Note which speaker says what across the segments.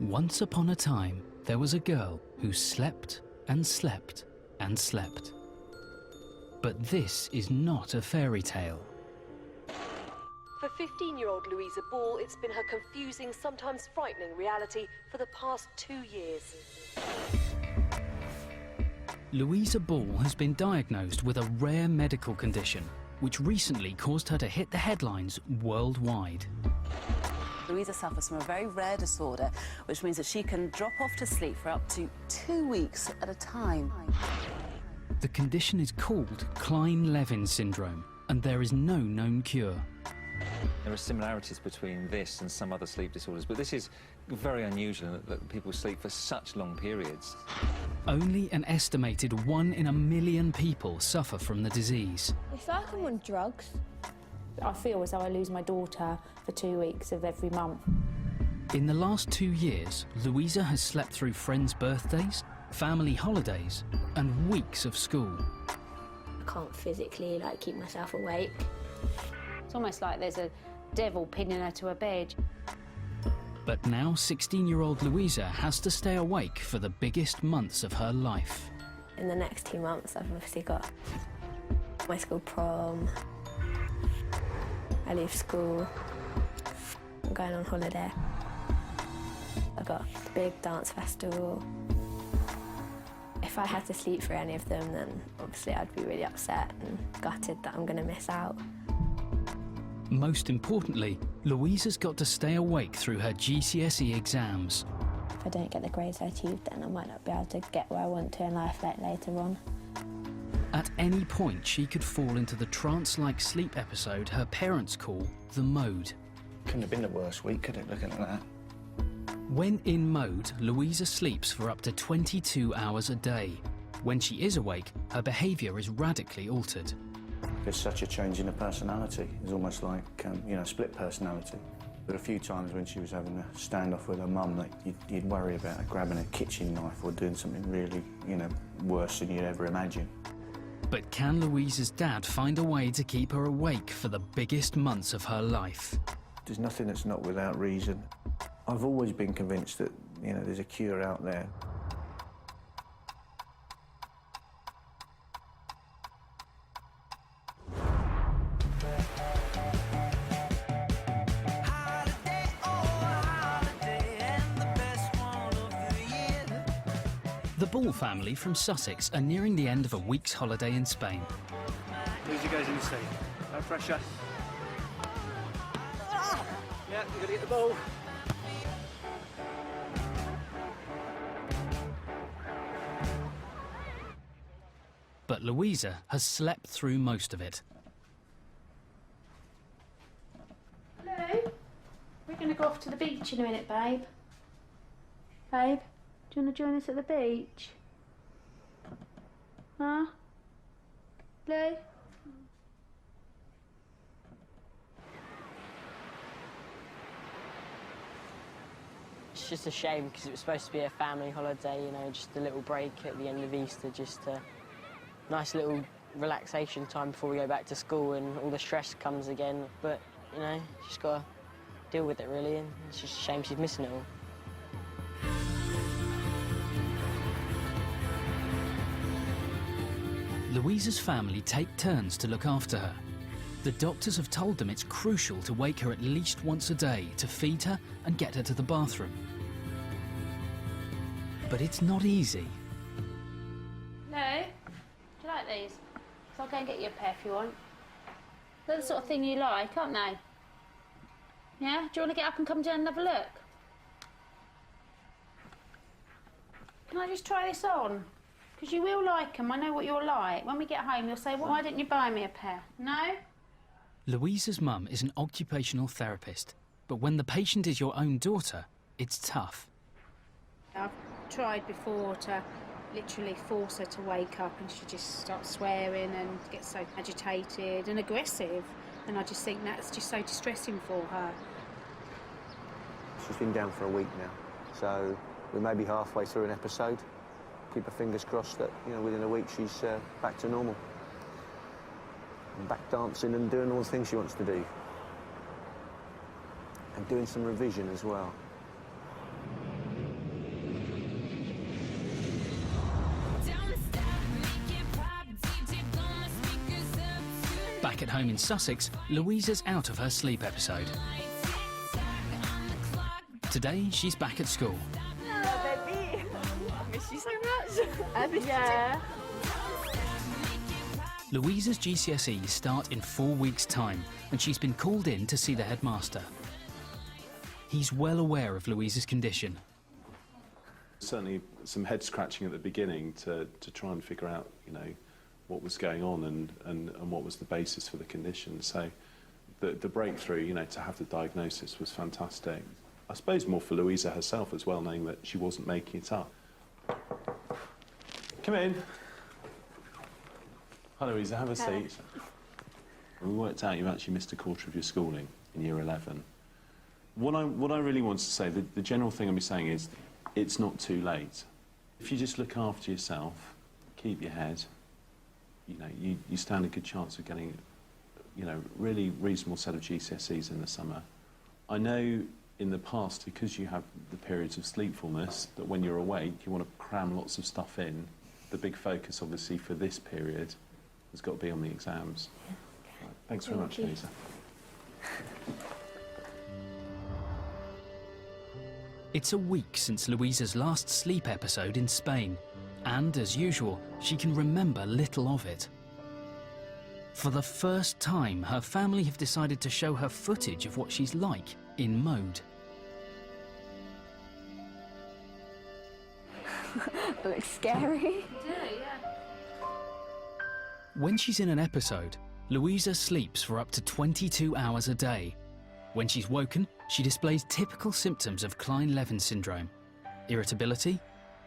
Speaker 1: Once upon a time, there was a girl who slept and slept and slept. But this is not a fairy tale.
Speaker 2: For 15-year-old Louisa Ball, it's been her confusing, sometimes frightening reality for the past 2 years.
Speaker 1: Louisa Ball has been diagnosed with a rare medical condition, which recently caused her to hit the headlines worldwide.
Speaker 3: Louisa suffers from a very rare disorder, which means that she can drop off to sleep for up to 2 weeks at a time.
Speaker 1: The condition is called Kleine Levin Syndrome, and there is no known cure.
Speaker 4: There are similarities between this and some other sleep disorders, but this is very unusual that people sleep for such long periods.
Speaker 1: Only an estimated 1 in a million people suffer from the disease.
Speaker 5: It's like I'm on drugs.
Speaker 6: I feel as though I lose my daughter for 2 weeks of every month.
Speaker 1: In the last 2 years, Louisa has slept through friends' birthdays, family holidays, and weeks of school.
Speaker 5: I can't physically keep myself awake.
Speaker 6: It's almost like there's a devil pinning her to a bed.
Speaker 1: But now 16-year-old Louisa has to stay awake for the biggest months of her life.
Speaker 5: In the next 2 months, I've obviously got my school prom. I leave school. I'm going on holiday. I've got the big dance festival. If I had to sleep through any of them, then obviously I'd be really upset and gutted that I'm going to miss out.
Speaker 1: Most importantly, Louisa's got to stay awake through her GCSE exams.
Speaker 5: If I don't get the grades I achieved, then I might not be able to get where I want to in life later on.
Speaker 1: At any point, she could fall into the trance-like sleep episode her parents call the mode.
Speaker 7: Couldn't have been the worst week, could it, looking at that?
Speaker 1: When in mode, Louisa sleeps for up to 22 hours a day. When she is awake, her behaviour is radically altered.
Speaker 7: There's such a change in her personality. It's almost like, split personality. But a few times when she was having a standoff with her mum, you'd worry about her grabbing a kitchen knife or doing something really, worse than you'd ever imagine.
Speaker 1: But can Louisa's dad find a way to keep her awake for the biggest months of her life?
Speaker 7: There's nothing that's not without reason. I've always been convinced that, there's a cure out there.
Speaker 1: The Ball family from Sussex are nearing the end of a week's holiday in Spain.
Speaker 8: Lucy goes in the sea. No pressure. Yeah, you're gonna get the ball.
Speaker 1: But Louisa has slept through most of it.
Speaker 6: Hello? We're going to go off to the beach in a minute, babe. Babe, do you want to join us at the beach? Huh? Lou?
Speaker 9: It's just a shame because it was supposed to be a family holiday, just a little break at the end of Easter, just a nice little relaxation time before we go back to school and all the stress comes again. But, just got to deal with it, really, and it's just a shame she's missing it all.
Speaker 1: Louisa's family take turns to look after her. The doctors have told them it's crucial to wake her at least once a day to feed her and get her to the bathroom. But it's not easy.
Speaker 6: Lou? Do you like these? So I'll go and get you a pair if you want. They're the sort of thing you like, aren't they? Yeah? Do you want to get up and come down and have a look? Can I just try this on? Because you will like them, I know what you're like. When we get home, you'll say, well, why didn't you buy me a pair? No?
Speaker 1: Louisa's mum is an occupational therapist, but when the patient is your own daughter, it's tough.
Speaker 6: I've tried before to literally force her to wake up, and she just starts swearing and gets so agitated and aggressive, and I just think that's just so distressing for her.
Speaker 7: She's been down for a week now, so we may be halfway through an episode. Keep our fingers crossed that, within a week she's back to normal. And back dancing and doing all the things she wants to do. And doing some revision as well.
Speaker 1: back at home in Sussex, Louisa's out of her sleep episode. Today, she's back at school.
Speaker 10: Hello, baby. I miss you so much. I miss you.
Speaker 1: Louisa's GCSEs start in 4 weeks' time, and she's been called in to see the headmaster. He's well aware of Louisa's condition.
Speaker 11: Certainly some head scratching at the beginning to try and figure out, you know, what was going on and what was the basis for the condition. So the breakthrough, you know, to have the diagnosis was fantastic. I suppose more for Louisa herself as well, knowing that she wasn't making it up. Come in. Hi Louisa, have a seat. We worked out you actually missed a quarter of your schooling in year 11. What I really want to say, the general thing I'll be saying is, it's not too late. If you just look after yourself, keep your head, you know, you stand a good chance of getting, you know, really reasonable set of GCSEs in the summer. I know in the past, because you have the periods of sleepfulness, that when you're awake, you want to cram lots of stuff in. The big focus, obviously, for this period has got to be on the exams. Right, thanks very much, Louisa.
Speaker 1: It's a week since Louisa's last sleep episode in Spain, and as usual, she can remember little of it. For the first time, her family have decided to show her footage of what she's like in mode.
Speaker 10: It looks scary.
Speaker 1: When she's in an episode, Louisa sleeps for up to 22 hours a day. When she's woken, she displays typical symptoms of Kleine Levin Syndrome: irritability,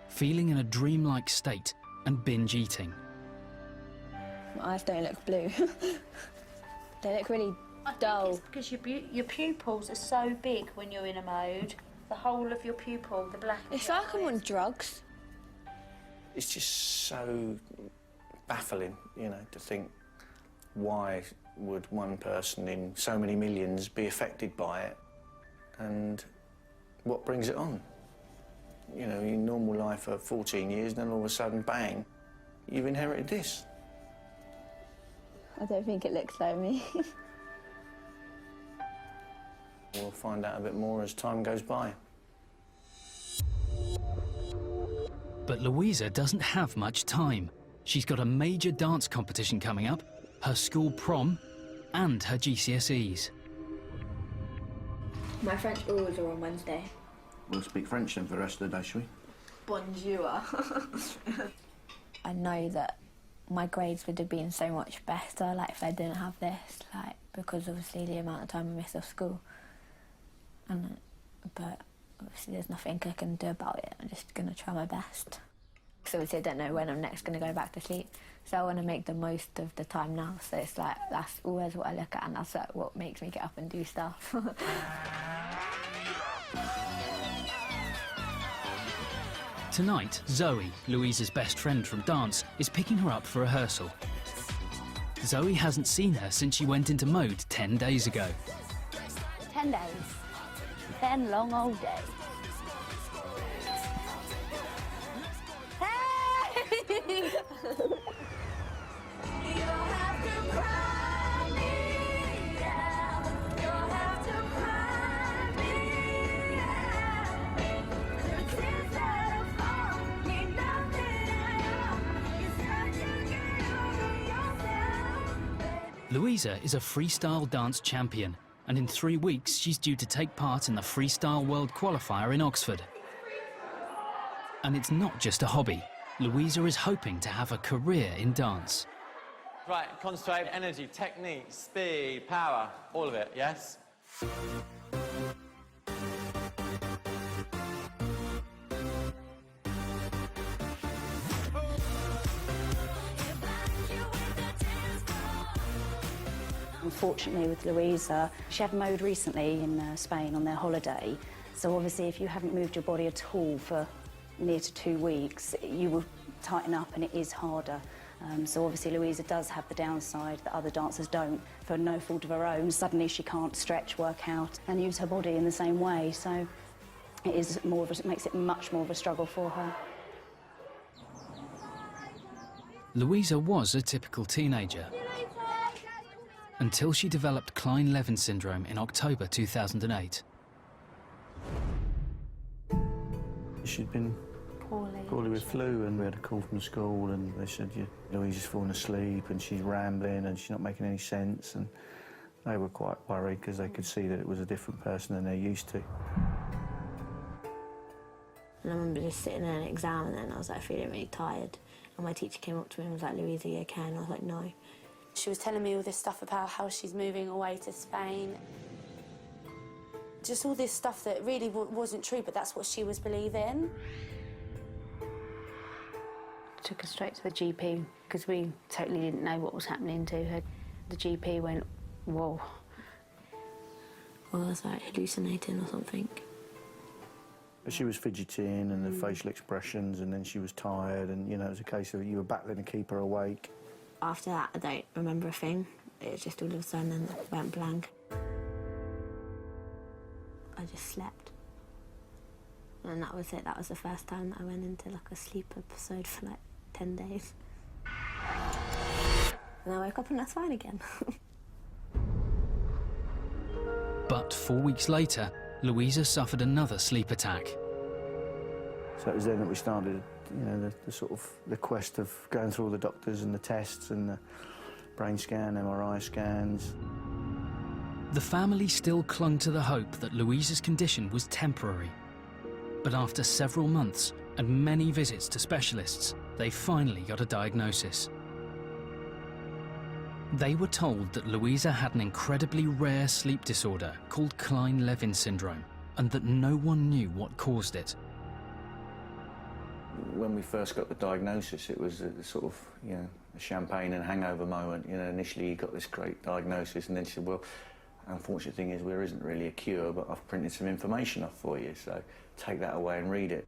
Speaker 1: feeling in a dreamlike state, and binge eating.
Speaker 10: My eyes don't look blue. They look really dull.
Speaker 6: It's because your pupils are so big when you're in a mode. The whole of your pupil, the black.
Speaker 10: It's like I'm on drugs.
Speaker 7: It's just so baffling, you know, to think, why would one person in so many millions be affected by it, and what brings it on? You know, in normal life for 14 years, then all of a sudden, bang, you've inherited this.
Speaker 10: I don't think it looks like me.
Speaker 7: We'll find out a bit more as time goes by.
Speaker 1: But Louisa doesn't have much time. She's got a major dance competition coming up, her school prom, and her GCSEs.
Speaker 10: My French orals are on Wednesday.
Speaker 7: We'll speak French then for the rest of the day, shall we?
Speaker 10: Bonjour. I know that my grades would have been so much better, like, if I didn't have this, like, because obviously the amount of time I miss off school. But obviously there's nothing I can do about it. I'm just going to try my best. Because obviously I don't know when I'm next going to go back to sleep. So I want to make the most of the time now. So it's like, that's always what I look at, and that's like what makes me get up and do stuff.
Speaker 1: Tonight, Zoe, Louisa's best friend from dance, is picking her up for rehearsal. Zoe hasn't seen her since she went into mode 10 days ago.
Speaker 10: 10 days. 10 long old days. Hey!
Speaker 1: Louisa is a freestyle dance champion, and in 3 weeks she's due to take part in the Freestyle World Qualifier in Oxford. And it's not just a hobby. Louisa is hoping to have a career in dance.
Speaker 12: Right, concentrate, energy, technique, speed, power, all of it, yes?
Speaker 13: Unfortunately with Louisa, she had mode recently in Spain on their holiday, so obviously if you haven't moved your body at all for near to 2 weeks, you will tighten up and it is harder. So obviously Louisa does have the downside that other dancers don't. For no fault of her own, suddenly she can't stretch, work out and use her body in the same way, so it makes it much more of a struggle for her.
Speaker 1: Louisa was a typical teenager. until she developed Kleine Levin Syndrome in October 2008.
Speaker 7: She'd been poorly with flu, and we had a call from school and they said, Louisa's fallen asleep and she's rambling and she's not making any sense, and they were quite worried because they could see that it was a different person than they're used to.
Speaker 10: And I remember just sitting in an exam and then I was like feeling really tired, and my teacher came up to me and was like, "Louisa, you okay?" And I was like, "No."
Speaker 14: She was telling me all this stuff about how she's moving away to Spain. Just all this stuff that really wasn't true, but that's what she was believing.
Speaker 6: Took her straight to the GP because we totally didn't know what was happening to her. The GP went, "Whoa."
Speaker 10: Well, I was like hallucinating or something.
Speaker 7: She was fidgeting and the facial expressions, and then she was tired, and it was a case of you were battling to keep her awake.
Speaker 10: After that, I don't remember a thing. It was just all of a sudden and it went blank. I just slept. And that was it. That was the first time that I went into like a sleep episode for like 10 days. And I woke up and that's fine again.
Speaker 1: But 4 weeks later, Louisa suffered another sleep attack.
Speaker 7: So it was then that we started, the quest of going through all the doctors and the tests and the brain scan, MRI scans.
Speaker 1: The family still clung to the hope that Louisa's condition was temporary. But after several months and many visits to specialists, they finally got a diagnosis. They were told that Louisa had an incredibly rare sleep disorder called Kleine Levin Syndrome, and that no one knew what caused it.
Speaker 7: When we first got the diagnosis, it was a sort of, a champagne and hangover moment. Initially you got this great diagnosis, and then she said, "Well, unfortunate thing is there isn't really a cure, but I've printed some information off for you, so take that away and read it."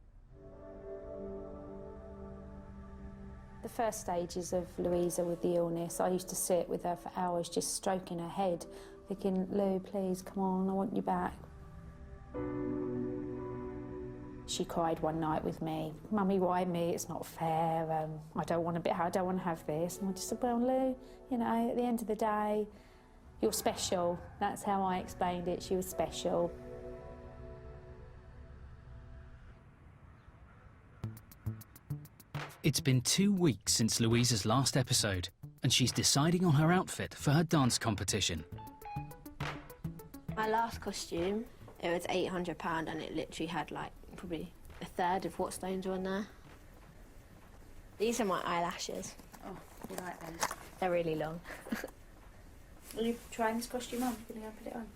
Speaker 6: The first stages of Louisa with the illness, I used to sit with her for hours just stroking her head, thinking, "Lou, please, come on, I want you back." She cried one night with me, "Mummy, why me? It's not fair. I don't want to have this." And I just said, "Well, Lou, at the end of the day, you're special." That's how I explained it. She was special.
Speaker 1: It's been 2 weeks since Louisa's last episode, and she's deciding on her outfit for her dance competition.
Speaker 10: My last costume, it was £800 and it literally had like probably a third of what stones were on there. These are my eyelashes.
Speaker 6: Oh, you like them?
Speaker 10: They're really long.
Speaker 6: Are you trying this costume on? You're going to go put it on?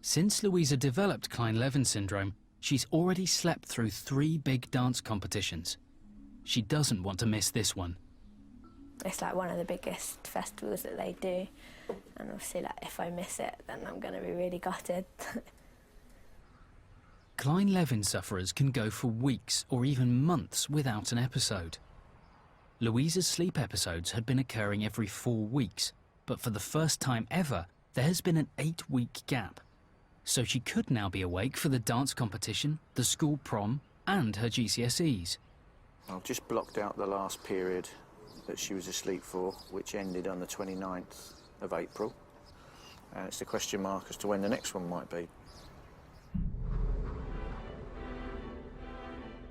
Speaker 1: Since Louisa developed Kleine Levin Syndrome, she's already slept through 3 big dance competitions. She doesn't want to miss this one.
Speaker 10: It's like one of the biggest festivals that they do, and obviously like if I miss it then I'm going to be really gutted.
Speaker 1: Kleine Levin sufferers can go for weeks or even months without an episode. Louisa's sleep episodes had been occurring every 4 weeks, but for the first time ever there has been an 8-week gap. So she could now be awake for the dance competition, the school prom and her GCSEs.
Speaker 7: I've just blocked out the last period that she was asleep for, which ended on the 29th of April. And it's a question mark as to when the next one might be.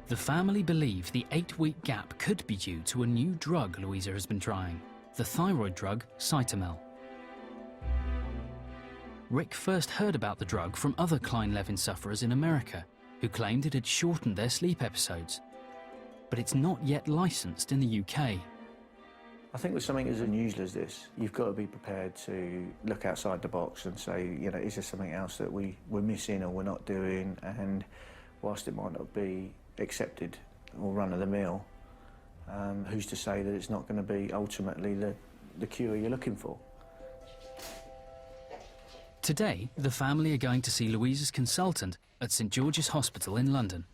Speaker 1: The family believe the 8-week gap could be due to a new drug Louisa has been trying, the thyroid drug Cytomel. Rick first heard about the drug from other Kleine Levin sufferers in America, who claimed it had shortened their sleep episodes. But it's not yet licensed in the UK.
Speaker 7: I think with something as unusual as this, you've got to be prepared to look outside the box and say, is there something else that we're missing or we're not doing? And whilst it might not be accepted or run-of-the-mill, who's to say that it's not going to be ultimately the cure you're looking for?
Speaker 1: Today, the family are going to see Louisa's consultant at St George's Hospital in London.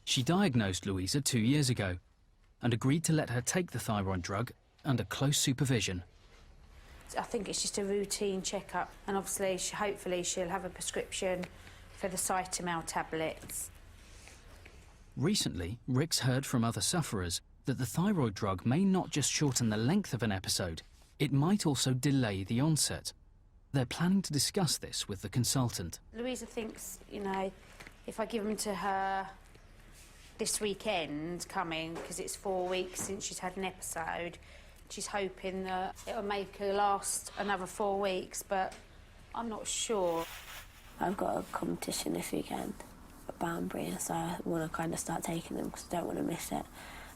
Speaker 1: She diagnosed Louisa 2 years ago and agreed to let her take the thyroid drug under close supervision.
Speaker 6: I think it's just a routine checkup, and obviously, hopefully she'll have a prescription for the Cytomel tablets.
Speaker 1: Recently, Rick's heard from other sufferers that the thyroid drug may not just shorten the length of an episode, it might also delay the onset. They're planning to discuss this with the consultant.
Speaker 6: Louisa thinks, you know, if I give them to her this weekend coming, because it's 4 weeks since she's had an episode, she's hoping that it'll make her last another 4 weeks, but I'm not sure.
Speaker 10: I've got a competition this weekend at Banbury, so I want to kind of start taking them because I don't want to miss it.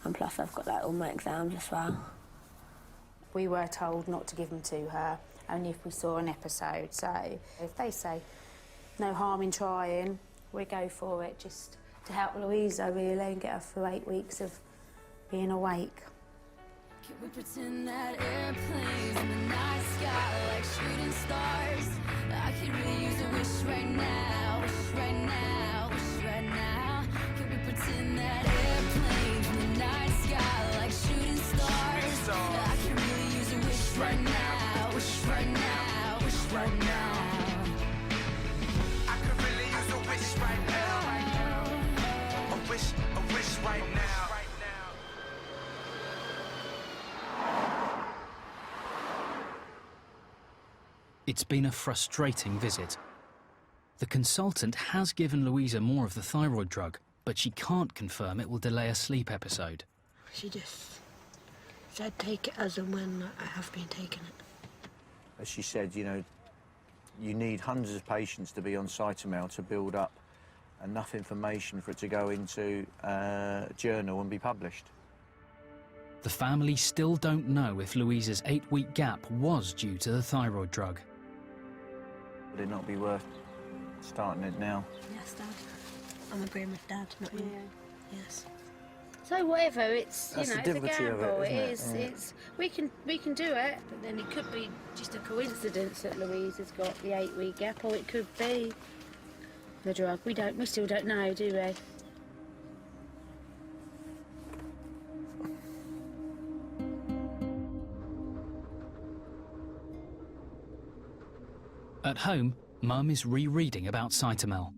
Speaker 10: And plus I've got like all my exams as well.
Speaker 6: We were told not to give them to her, only if we saw an episode. So if they say no harm in trying, we go for it, just to help Louisa really and get her through 8 weeks of being awake.
Speaker 15: Can we pretend that airplanes in the night sky like shooting stars? I could really use a wish right now, wish right now, wish right now. Can we pretend that airplanes in the night sky like shooting stars? I could really use a wish right now, wish right now, wish right now.
Speaker 16: I could really use a wish right now, a wish right now.
Speaker 1: It's been a frustrating visit. The consultant has given Louisa more of the thyroid drug, but she can't confirm it will delay a sleep episode.
Speaker 17: She just said take it as and when I have been taking it.
Speaker 7: As she said, you know, you need hundreds of patients to be on Cytomel to build up enough information for it to go into a journal and be published.
Speaker 1: The family still don't know if Louisa's 8-week gap was due to the thyroid drug.
Speaker 7: Would it not be worth starting it now?
Speaker 17: Yes, Dad. I'm agreeing with Dad, not you. Yes.
Speaker 6: So whatever, it's,
Speaker 7: That's
Speaker 6: you know,
Speaker 7: the
Speaker 6: it's a
Speaker 7: difficulty of
Speaker 6: gamble.
Speaker 7: it, isn't it?
Speaker 6: Is,
Speaker 7: Yeah.
Speaker 6: it's, we can do it, but then it could be just a coincidence that Louisa's got the 8-week gap, or it could be the drug. We still don't know, do we?
Speaker 1: At home, Mum is rereading about Cytomel.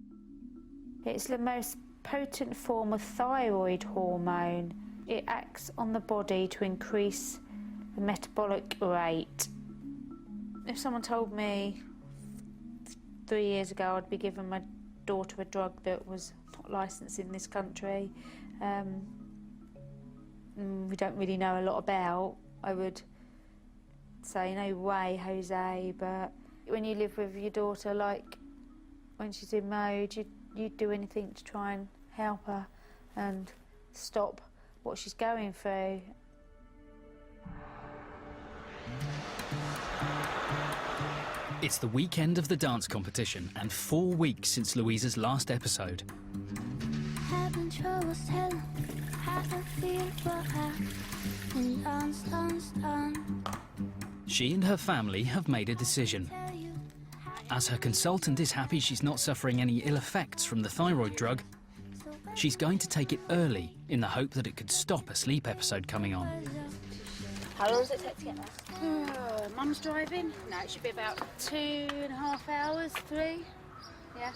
Speaker 6: It's the most potent form of thyroid hormone. It acts on the body to increase the metabolic rate. If someone told me 3 years ago I'd be giving my daughter a drug that was not licensed in this country, we don't really know a lot about, I would say no way, Jose, but when you live with your daughter, like when she's in mode, you'd do anything to try and help her and stop what she's going through.
Speaker 1: It's the weekend of the dance competition and 4 weeks since Louisa's last episode.
Speaker 15: Having trouble telling how I feel, but I can dance.
Speaker 1: She and her family have made a decision. As her consultant is happy she's not suffering any ill effects from the thyroid drug, she's going to take it early in the hope that it could stop a sleep episode coming on.
Speaker 6: How long does it take to get there? Mum's driving. No, it should be about 2.5 hours, 3. Yeah.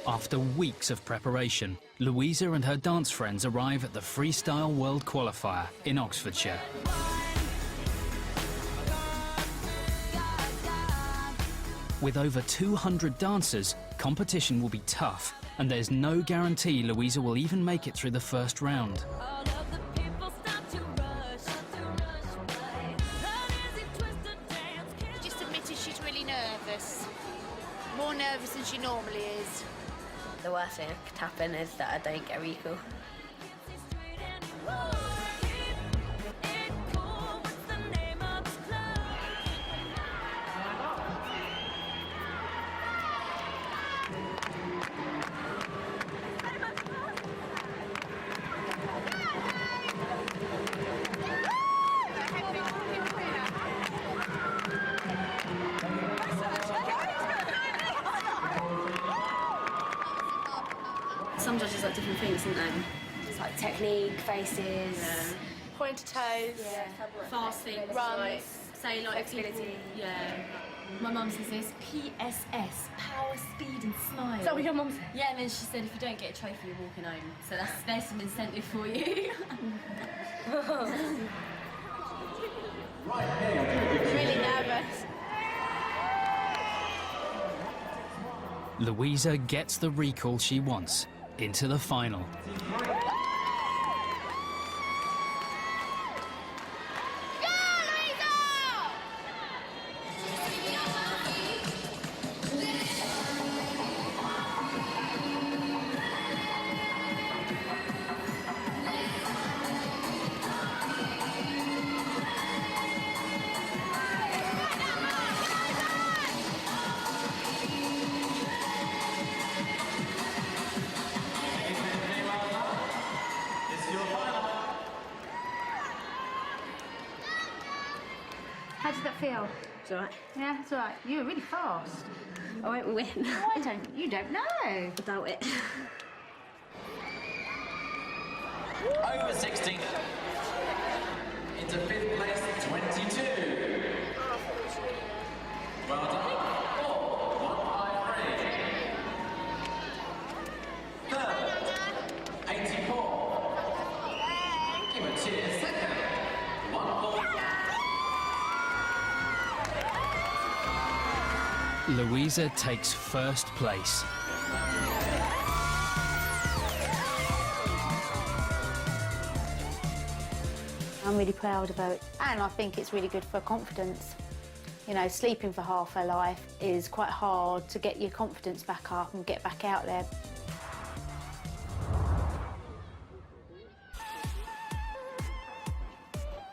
Speaker 1: After weeks of preparation, Louisa and her dance friends arrive at the Freestyle World Qualifier in Oxfordshire. With over 200 dancers, competition will be tough, and there's no guarantee Louisa will even make it through the first round.
Speaker 6: She just admitted she's really nervous. More nervous than she normally is.
Speaker 10: The worst thing that could happen is that I don't get recall. Some judges like different things, don't they? It's like technique, faces,
Speaker 14: Pointer toes.
Speaker 18: Fast things.
Speaker 14: Runs.
Speaker 18: Like, say like
Speaker 14: flexibility.
Speaker 18: Yeah. My mum says this, PSS, power, speed and smile.
Speaker 14: Is that what your mum said?
Speaker 18: Yeah, and then she said if you don't get a trophy, you're walking home. So there's some incentive for you.
Speaker 14: Really nervous.
Speaker 1: Louisa gets the recall she wants into the final.
Speaker 6: How did that feel?
Speaker 18: It's all right.
Speaker 6: Yeah, it's all right. You were really fast.
Speaker 18: I won't win.
Speaker 6: Why don't you don't know?
Speaker 18: I doubt it.
Speaker 12: Over 16. Into 5th place, 22. Well done. 4, 153. Third, 84. Give a cheer. Second, 1-4.
Speaker 1: Louisa takes first place.
Speaker 13: I'm really proud of her, and I think it's really good for confidence. You know, sleeping for half her life is quite hard to get your confidence back up and get back out there.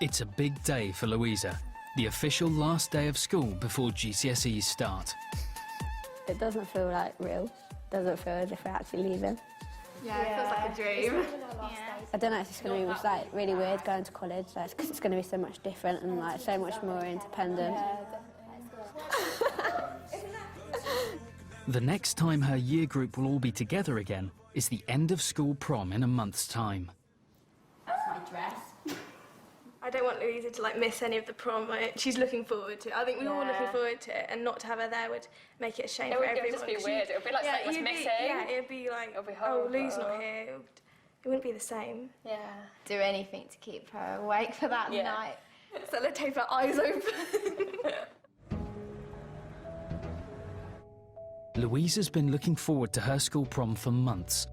Speaker 1: It's a big day for Louisa, the official last day of school before GCSEs start.
Speaker 10: It doesn't feel like real. Doesn't feel as if we're actually leaving.
Speaker 14: Yeah, it feels like a dream.
Speaker 10: I don't know, it's just going to be like really weird going to college, because it's going to be so much different and like so much more independent.
Speaker 1: The next time her year group will all be together again is the end of school prom in a month's time.
Speaker 18: That's my dress.
Speaker 14: I don't want Louisa to like miss any of the prom. She's looking forward to it. I think we're all looking forward to it, and not to have her there would make it a shame for everyone.
Speaker 19: It would just be weird. It would be like something was missing.
Speaker 14: Yeah, it would be like,
Speaker 19: It'll be
Speaker 14: oh, Lou's
Speaker 19: horrible.
Speaker 14: not here. It wouldn't be the same.
Speaker 19: Yeah.
Speaker 5: Do anything to keep her awake for that night.
Speaker 14: So let's tape her eyes open.
Speaker 1: Louisa's been looking forward to her school prom for months.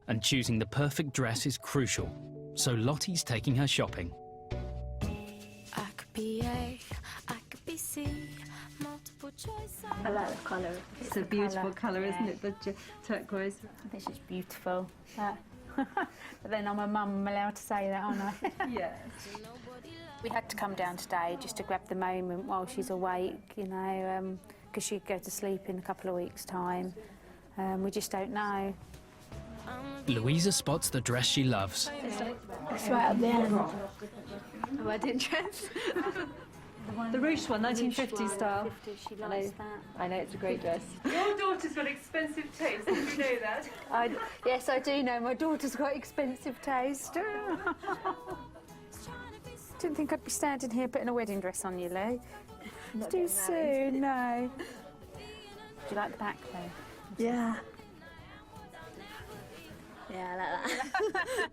Speaker 1: And choosing the perfect dress is crucial, so Lottie's taking her shopping.
Speaker 15: I could be A, I could be C, multiple choice.
Speaker 10: I like the colour.
Speaker 20: It's a beautiful colour, isn't it? The turquoise.
Speaker 13: I think she's beautiful. But then I'm a mum, I'm allowed to say that, aren't I?
Speaker 20: Yes.
Speaker 6: We had to come down today just to grab the moment while she's awake, you know, because she'd go to sleep in a couple of weeks' time. We just don't know.
Speaker 1: Louisa spots the dress she loves.
Speaker 10: It's right up there.
Speaker 14: A wedding dress.
Speaker 20: The ruched one, 1950s style.
Speaker 6: She likes that.
Speaker 20: I know, it's a great dress.
Speaker 19: Your daughter's got expensive taste, did you know that?
Speaker 6: Yes, I do know. My daughter's got expensive taste. Didn't think I'd be standing here putting a wedding dress on you, Lou. It's too soon, no. Do you like the back, though?
Speaker 10: Yeah. Yeah, I like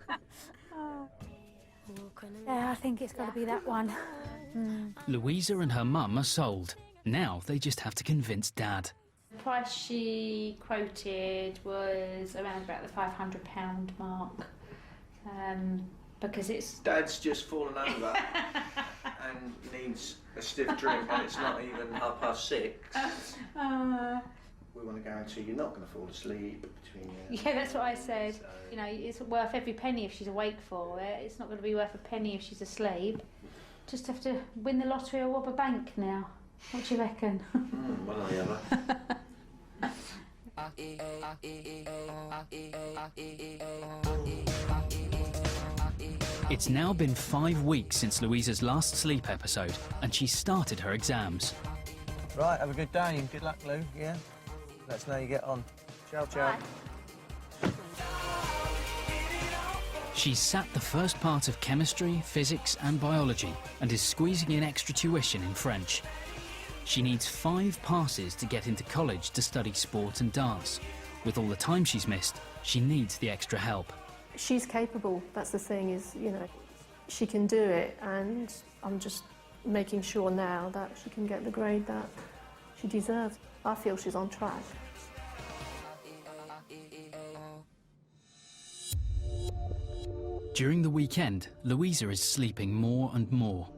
Speaker 10: that.
Speaker 6: Yeah, I think it's got to be that one.
Speaker 1: Louisa and her mum are sold. Now they just have to convince Dad.
Speaker 6: The price she quoted was around about the £500 mark, because it's...
Speaker 7: Dad's just fallen over and needs a stiff drink, and it's not even 6:30. We want to guarantee you're not going to fall asleep between you.
Speaker 6: Yeah, that's what I said. You know, it's worth every penny if she's awake for it. It's not going to be worth a penny if she's asleep. Just have to win the lottery or rob a bank now. What do you reckon?
Speaker 7: One or the other.
Speaker 1: It's now been 5 weeks since Louisa's last sleep episode, and she's started her exams.
Speaker 7: Right, have a good day and good luck, Lou, yeah? Let us know you get on. Ciao, ciao.
Speaker 1: She's sat the first part of chemistry, physics and biology and is squeezing in extra tuition in French. She needs 5 passes to get into college to study sport and dance. With all the time she's missed, she needs the extra help.
Speaker 21: She's capable, that's the thing, is, you know, she can do it, and I'm just making sure now that she can get the grade that she deserves. I feel she's on track.
Speaker 1: During the weekend, Louisa is sleeping more and more.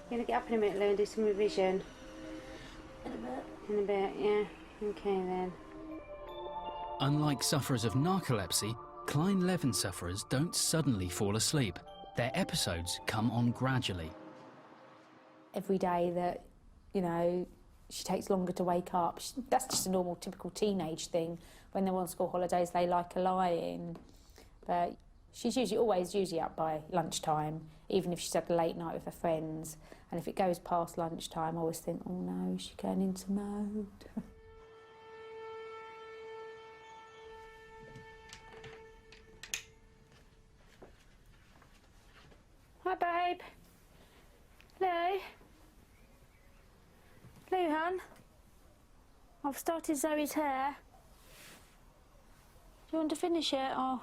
Speaker 6: You're going to get up in a minute, Lou, and do some revision? In a bit. In a bit, yeah. OK, then.
Speaker 1: Unlike sufferers of narcolepsy, Kleine Levin sufferers don't suddenly fall asleep. Their episodes come on gradually.
Speaker 6: Every day that, you know, she takes longer to wake up, that's just a normal, typical teenage thing. When they're on school holidays, they like a lie-in. But she's usually up by lunchtime, even if she's had a late night with her friends. And if it goes past lunchtime, I always think, oh no, is she going into mode? Hi, babe. Lou? Lou, hon? I've started Zoe's hair. Do you want to finish it, or...?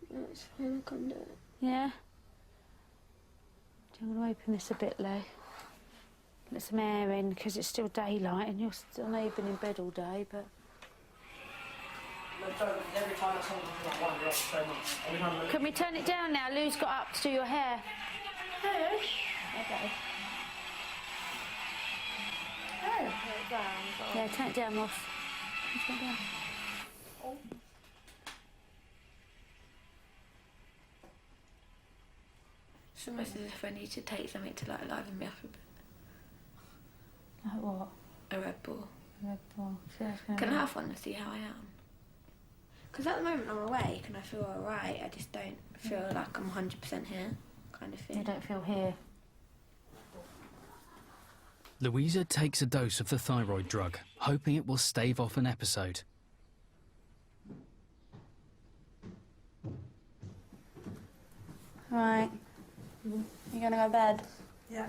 Speaker 5: That's fine, I can do it.
Speaker 6: Yeah? Do you want to open this a bit, Lou? Let some air in, because it's still daylight, and I know you've been in bed all day, but...
Speaker 17: Every time someone wonder up so much.
Speaker 6: Can we turn it down now? Lou's got up to do your hair.
Speaker 5: Hey.
Speaker 6: Okay.
Speaker 5: Oh.
Speaker 6: Yeah, turn it down, Ross. Turn it down.
Speaker 5: It's almost as if I need to take something to like liven me up a bit.
Speaker 6: Like what?
Speaker 5: A Red Bull.
Speaker 6: Red Bull.
Speaker 5: Can I have one to see how I am? Because at the moment I'm awake and I feel alright, I just don't feel like I'm 100% here, kind of thing.
Speaker 6: You don't feel here?
Speaker 1: Louisa takes a dose of the thyroid drug, hoping it will stave off an episode.
Speaker 13: Right. You gonna go to bed?
Speaker 17: Yeah.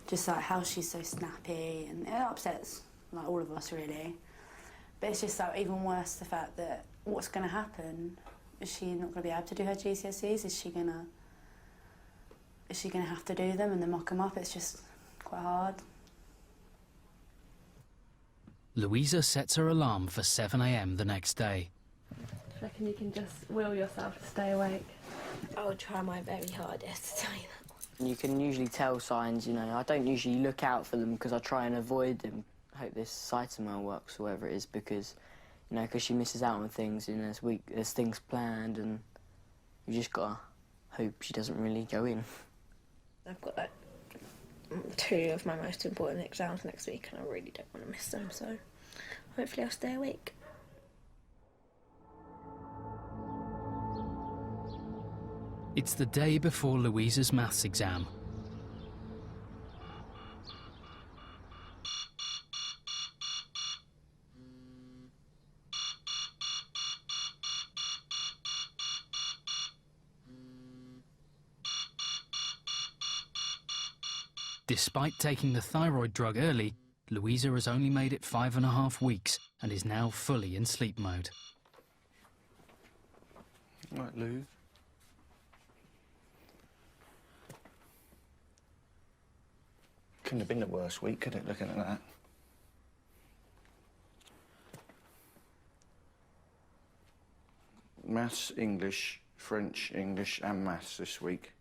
Speaker 13: Just like how she's so snappy, and it upsets like all of us really. But it's just like even worse the fact that what's gonna happen? Is she not gonna be able to do her GCSEs? Is she gonna have to do them and then mock them up? It's just quite hard.
Speaker 1: Louisa sets her alarm for 7 AM the next day.
Speaker 19: Do you reckon you can just will yourself to stay awake?
Speaker 5: I'll try my very hardest to tell you that.
Speaker 9: You can usually tell signs, you know. I don't usually look out for them because I try and avoid them. I hope this cytomel works, or whatever it is, because, you know, because she misses out on things, and there's things planned, and you just gotta hope she doesn't really go in.
Speaker 5: I've got like 2 of my most important exams next week, and I really don't want to miss them, so hopefully I'll stay awake.
Speaker 1: It's the day before Louisa's maths exam. Despite taking the thyroid drug early, Louisa has only made it 5.5 weeks and is now fully in sleep mode.
Speaker 7: Right, Lou. Couldn't have been the worst week, could it, looking at that? Maths, English, French, English and maths this week.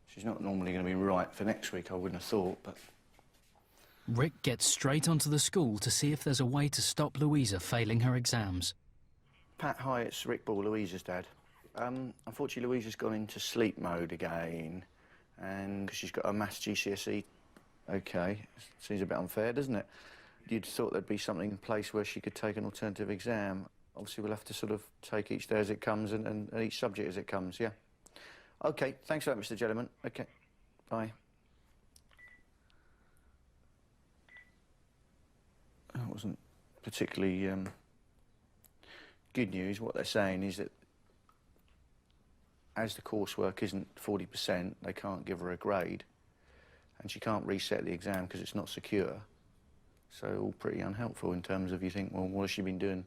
Speaker 7: She's not normally going to be right for next week, I wouldn't have thought, but...
Speaker 1: Rick gets straight onto the school to see if there's a way to stop Louisa failing her exams.
Speaker 7: Pat, hi, it's Rick Ball, Louisa's dad. Unfortunately, Louisa's gone into sleep mode again, and she's got a maths GCSE. OK, seems a bit unfair, doesn't it? You'd thought there'd be something in place where she could take an alternative exam. Obviously, we'll have to sort of take each day as it comes and each subject as it comes, yeah? OK, thanks for that, Mr. Gentleman. OK, bye. That wasn't particularly good news, what they're saying is that as the coursework isn't 40%, they can't give her a grade, and she can't reset the exam because it's not secure. So all pretty unhelpful in terms of, you think, well, what has she been doing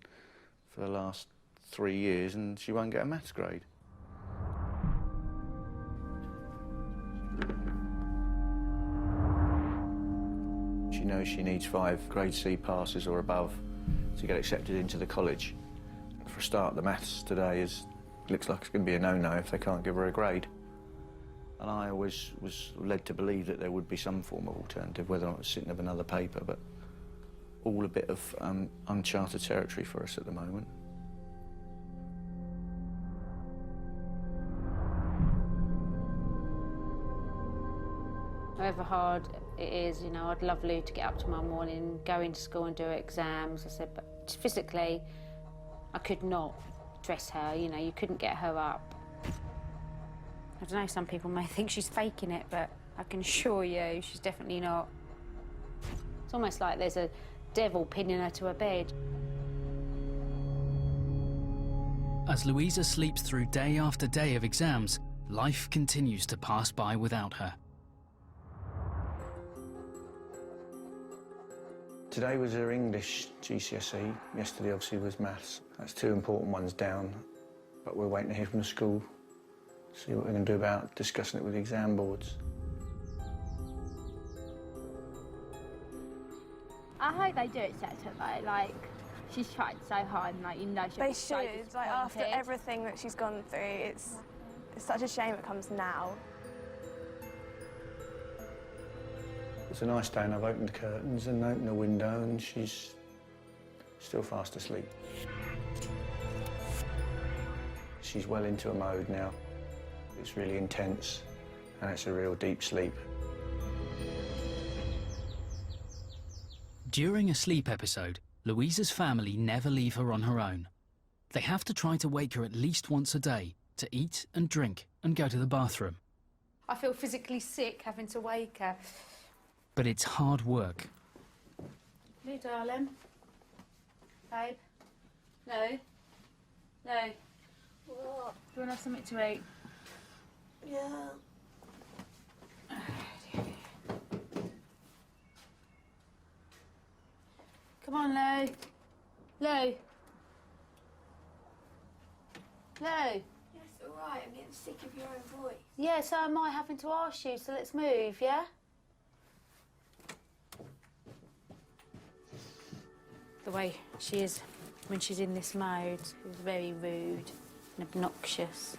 Speaker 7: for the last 3 years, and she won't get a maths grade. She knows she needs 5 grade C passes or above to get accepted into the college. For a start, the maths today looks like it's going to be a no-no if they can't give her a grade. And I always was led to believe that there would be some form of alternative, whether or not it's sitting of another paper, but all a bit of uncharted territory for us at the moment.
Speaker 6: However hard it is, you know, I'd love Lou to get up tomorrow morning, go into school and do exams. I said, but physically, I could not dress her, you know, you couldn't get her up. I don't know, some people may think she's faking it, but I can assure you she's definitely not. It's almost like there's a devil pinning her to her bed.
Speaker 1: As Louisa sleeps through day after day of exams, life continues to pass by without her.
Speaker 7: Today was her English GCSE. Yesterday, obviously, was maths. That's 2 important ones down, but we're waiting to hear from the school, see what we're going to do about discussing it with the exam boards.
Speaker 2: I hope they do accept her though, like, she's tried so hard and, like, you know she'll be so
Speaker 14: They should, like, after everything that she's gone through, it's such a shame it comes now.
Speaker 7: It's a nice day and I've opened the curtains and opened the window and she's still fast asleep. She's well into a mode now. It's really intense and it's a real deep sleep.
Speaker 1: During a sleep episode, Louisa's family never leave her on her own. They have to try to wake her at least once a day to eat and drink and go to the bathroom.
Speaker 6: I feel physically sick having to wake her.
Speaker 1: But it's hard work.
Speaker 6: Lou, darling. Babe. No. No.
Speaker 14: What?
Speaker 6: Do you want to have something to eat?
Speaker 14: Yeah.
Speaker 6: Come on, Lou. Lou. Lou.
Speaker 14: Yes, all right. I'm getting sick of your own voice.
Speaker 6: Yeah, so am I having to ask you, so let's move, yeah? The way she is when she's in this mode is very rude and obnoxious.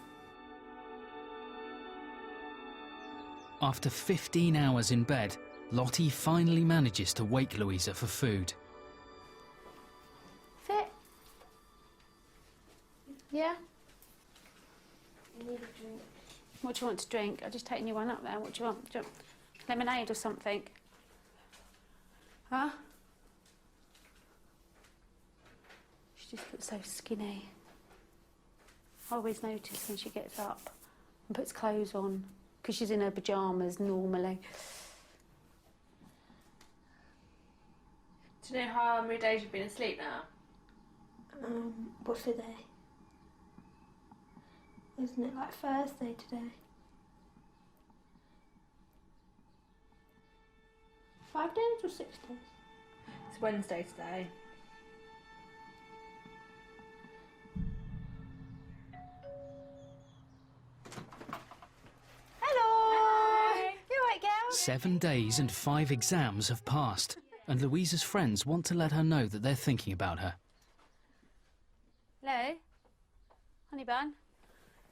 Speaker 1: After 15 hours in bed, Lottie finally manages to wake Louisa for food.
Speaker 6: Fit? Yeah?
Speaker 14: I need a drink.
Speaker 6: What do you want to drink? I'll just take you one up there. What do you want? Do you want lemonade or something? Huh? She just looks so skinny. I always notice when she gets up and puts clothes on, because she's in her pyjamas normally.
Speaker 19: Do you know how many days you've been asleep now?
Speaker 14: What's the day? Isn't it like Thursday today? 5 days or 6 days?
Speaker 19: It's Wednesday today.
Speaker 6: Hello! You all right, girl?
Speaker 1: 7 days and 5 exams have passed, and Louisa's friends want to let her know that they're thinking about her.
Speaker 6: Hello? Honey bun?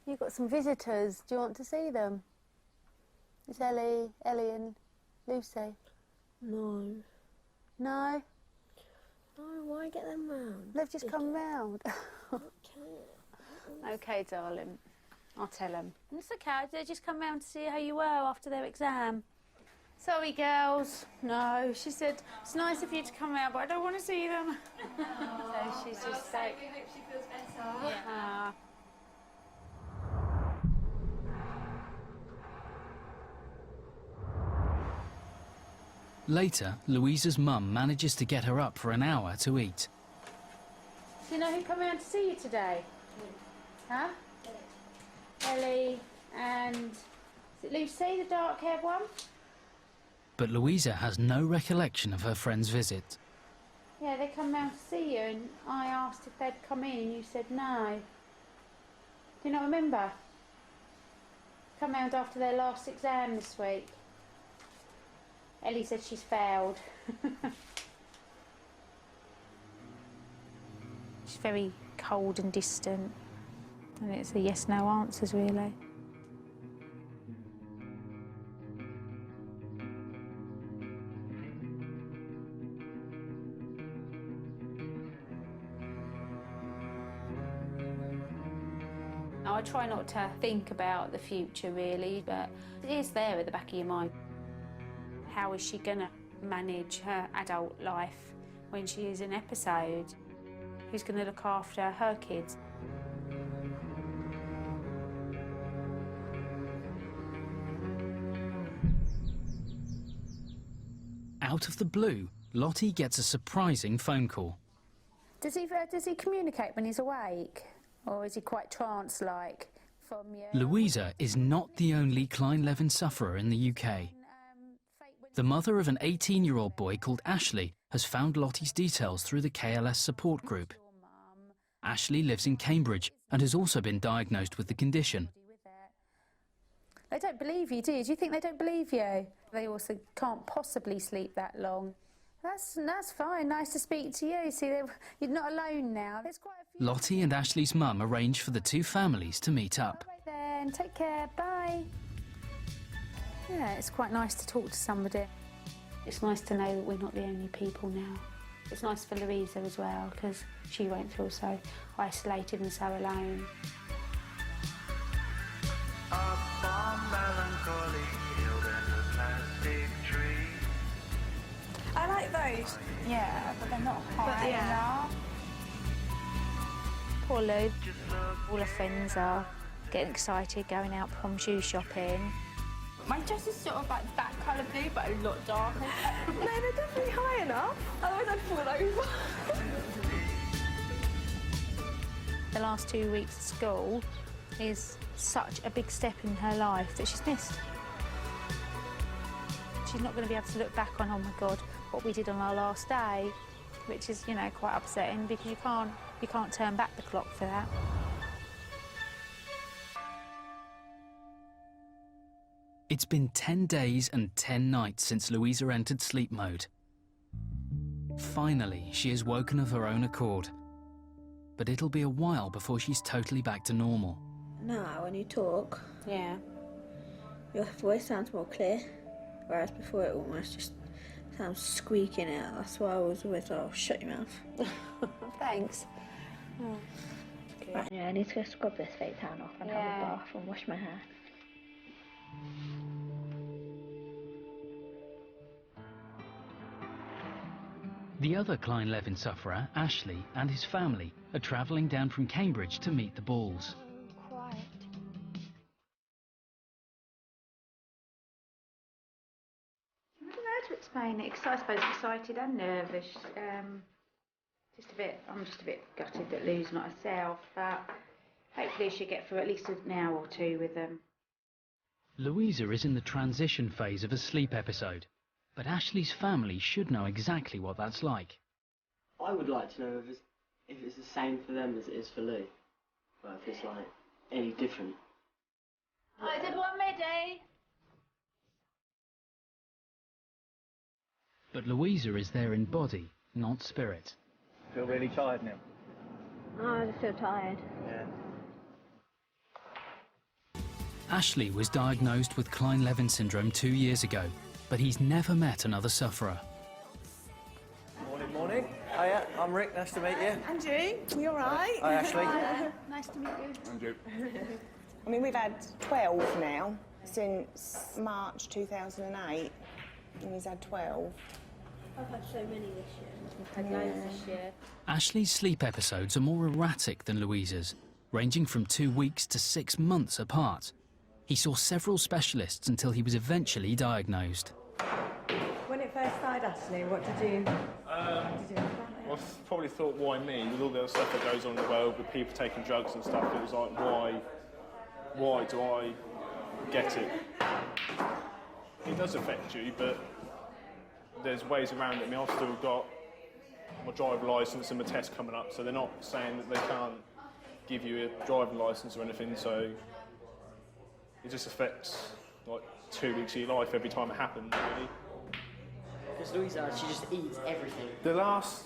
Speaker 6: You've got some visitors. Do you want to see them? It's Ellie and Lucy.
Speaker 14: No.
Speaker 6: No?
Speaker 14: No, why get them round?
Speaker 6: They've just come round.
Speaker 14: Okay.
Speaker 6: OK, darling. I'll tell them. It's OK, they just come round to see how you were after their exam. Sorry, girls. No, she said, it's nice of you to come round, but I don't want to see them. So she's just like...
Speaker 19: I hope she feels better.
Speaker 6: Yeah.
Speaker 1: Later, Louisa's mum manages to get her up for an hour to eat.
Speaker 6: Do you know who come around to see you today? Huh? Ellie and... Is it Lucy, the dark-haired one?
Speaker 1: But Louisa has no recollection of her friend's visit.
Speaker 6: Yeah, they come round to see you and I asked if they'd come in and you said no. Do you not remember? Come round after their last exam this week. Ellie said she's failed. She's very cold and distant. And it's a yes-no answers, really. I try not to think about the future, really, but it is there at the back of your mind. How is she going to manage her adult life when she is in episode? Who's going to look after her kids?
Speaker 1: Out of the blue, Lottie gets a surprising phone call.
Speaker 6: Does he communicate when he's awake? Or is he quite trance-like from you?
Speaker 1: Louisa is not the only Kleine Levin sufferer in the UK. The mother of an 18-year-old boy called Ashley has found Lottie's details through the KLS Support Group. Ashley lives in Cambridge and has also been diagnosed with the condition.
Speaker 6: They don't believe you, do you? Do you think they don't believe you? They also can't possibly sleep that long. That's fine. Nice to speak to you. See, you're not alone now. There's quite a few...
Speaker 1: Lottie and Ashley's mum arranged for the two families to meet up.
Speaker 6: All right then, take care. Bye. Yeah, it's quite nice to talk to somebody. It's nice to know that we're not the only people now. It's nice for Louisa as well, because she won't feel so isolated and so alone.
Speaker 14: I like those.
Speaker 6: Yeah, but they're not high
Speaker 14: But yeah.
Speaker 6: enough. Poor Lou. All her friends are getting excited, going out prom shoe shopping.
Speaker 14: My dress is sort of like that colour blue, but a lot darker. No, they're definitely high enough. Otherwise I'd fall over.
Speaker 6: The last 2 weeks of school is such a big step in her life that she's missed. She's not going to be able to look back on, oh my God, what we did on our last day, which is, you know, quite upsetting because you can't turn back the clock for that.
Speaker 1: It's been 10 days and 10 nights since Louisa entered sleep mode. Finally, she has woken of her own accord. But it'll be a while before she's totally back to normal.
Speaker 10: Now, when you talk,
Speaker 6: yeah,
Speaker 10: your voice sounds more clear, whereas before it almost just sounds squeaking out. That's why I was always like, oh, shut your mouth.
Speaker 6: Thanks. Oh,
Speaker 10: right, yeah, I need to go scrub this fake tan off and have a bath and wash my hair.
Speaker 1: The other Kleine Levin sufferer, Ashley, and his family are travelling down from Cambridge to meet the Balls.
Speaker 6: Quiet. I don't know how to explain it, because I suppose excited and nervous. I'm just a bit gutted that Lou's not herself, but hopefully she'll get through at least an hour or two with them.
Speaker 1: Louisa is in the transition phase of a sleep episode, but Ashley's family should know exactly what that's like.
Speaker 9: I would like to know if it's the same for them as it is for Lou, or if it's like any different.
Speaker 6: Right, is everyone ready?
Speaker 1: But Louisa is there in body, not spirit.
Speaker 8: Feel really tired now?
Speaker 10: Oh, I just feel tired.
Speaker 8: Yeah.
Speaker 1: Ashley was diagnosed with Kleine Levin Syndrome 2 years ago, but he's never met another sufferer.
Speaker 8: Morning, morning. Hiya, I'm Rick. Nice to meet you.
Speaker 3: Andrew, you all right?
Speaker 8: Hi, Ashley.
Speaker 6: Nice to meet you.
Speaker 8: Andrew.
Speaker 3: I mean, we've had 12 now since March 2008, and he's had 12.
Speaker 10: I've had so many this year.
Speaker 6: We've had loads this year.
Speaker 1: Ashley's sleep episodes are more erratic than Louisa's, ranging from 2 weeks to 6 months apart. He saw several specialists until he was eventually diagnosed.
Speaker 22: When it first started, Ashley, what did you do?
Speaker 4: I probably thought, why me? With all the other stuff that goes on in the world, with people taking drugs and stuff, it was like, why do I get it? It does affect you, but there's ways around it. I mean, I've still got my driving licence and my test coming up, so they're not saying that they can't give you a driving licence or anything, so it just affects like 2 weeks of your life every time it happens, really.
Speaker 9: Because Louisa, she just eats everything.
Speaker 4: The last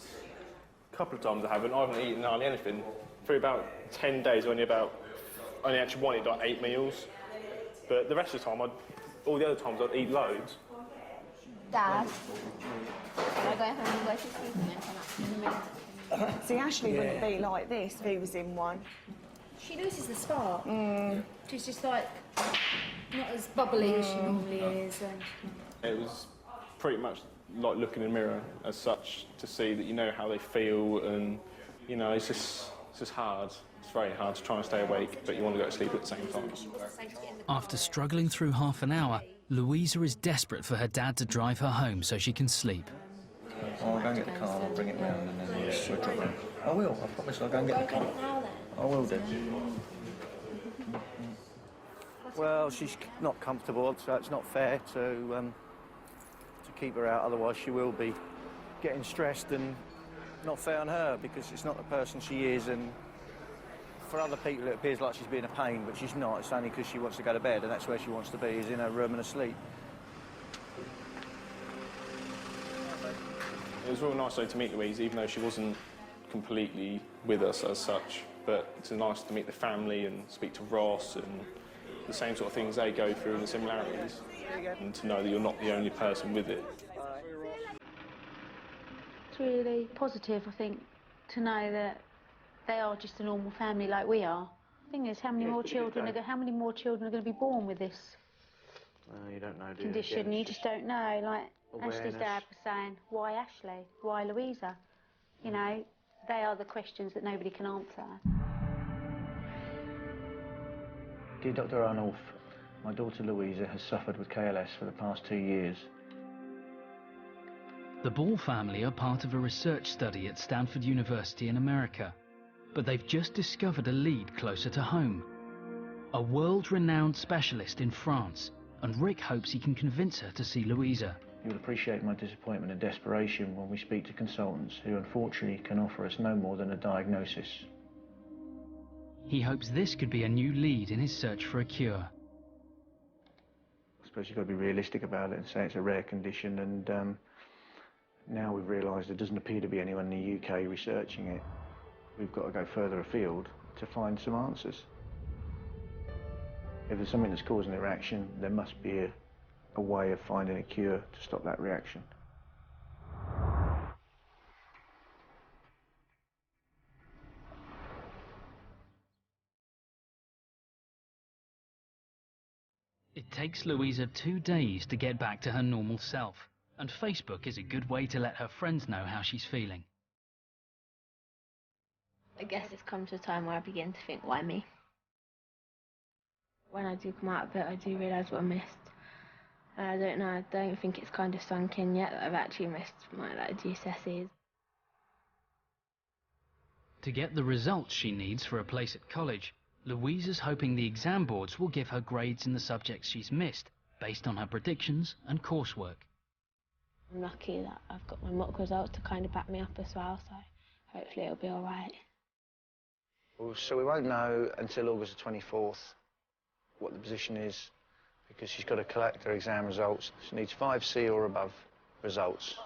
Speaker 4: couple of times I haven't eaten hardly anything. For about 10 days, I only actually wanted like 8 meals. But the rest of the time, all the other times I'd eat loads.
Speaker 2: Dad, can I go home and go to sleep and then come up in a minute?
Speaker 3: See, Ashley wouldn't be like this if he was in one.
Speaker 6: She loses the spark. She's just like not as bubbly as she normally is. And
Speaker 4: It was pretty much like looking in a mirror as such, to see that you know how they feel, and you know, it's just hard. It's very hard to try and stay awake, but you want to go to sleep at the same time.
Speaker 1: After struggling through half an hour, Louisa is desperate for her dad to drive her home so she can sleep.
Speaker 7: I'll go and get the car, I'll bring it round, and then we'll drop it. I will, I promise I'll go and get the car. I will do. Well, she's not comfortable, so it's not fair to keep her out, otherwise she will be getting stressed, and not fair on her, because it's not the person she is, and for other people it appears like she's being a pain, but she's not. It's only because she wants to go to bed, and that's where she wants to be, is in her room and asleep.
Speaker 4: It was real nice though to meet Louise, even though she wasn't completely with us as such, but it's nice to meet the family and speak to Ross and the same sort of things they go through and the similarities, and to know that you're not the only person with it.
Speaker 6: it's really positive, I think, to know that they are just a normal family like we are. The thing is, how many more children are going to be born with this
Speaker 7: You don't know, do
Speaker 6: condition? You just don't know. Like
Speaker 7: Awareness.
Speaker 6: Ashley's dad was saying, why Ashley? Why Louisa? You know, they are the questions that nobody can answer.
Speaker 7: Dear Dr. Arnulf, my daughter Louisa has suffered with KLS for the past 2 years.
Speaker 1: The Ball family are part of a research study at Stanford University in America, but they've just discovered a lead closer to home. A world-renowned specialist in France, and Rick hopes he can convince her to see Louisa.
Speaker 7: You will appreciate my disappointment and desperation when we speak to consultants who unfortunately can offer us no more than a diagnosis.
Speaker 1: He hopes this could be a new lead in his search for a cure.
Speaker 7: I suppose you've got to be realistic about it and say it's a rare condition, and now we've realised there doesn't appear to be anyone in the UK researching it. We've got to go further afield to find some answers. If there's something that's causing a reaction, there must be a way of finding a cure to stop that reaction.
Speaker 1: It takes Louisa 2 days to get back to her normal self, and Facebook is a good way to let her friends know how she's feeling.
Speaker 10: I guess it's come to a time where I begin to think, why me? When I do come out of it, I do realise what I missed. And I don't know, I don't think it's kind of sunk in yet that I've actually missed my GCSEs.
Speaker 1: To get the results she needs for a place at college, Louisa's hoping the exam boards will give her grades in the subjects she's missed, based on her predictions and coursework.
Speaker 10: I'm lucky that I've got my mock results to kind of back me up as well, so hopefully it'll be all right.
Speaker 7: Well, so we won't know until August the 24th what the position is, because she's got to collect her exam results. She needs 5 C or above results.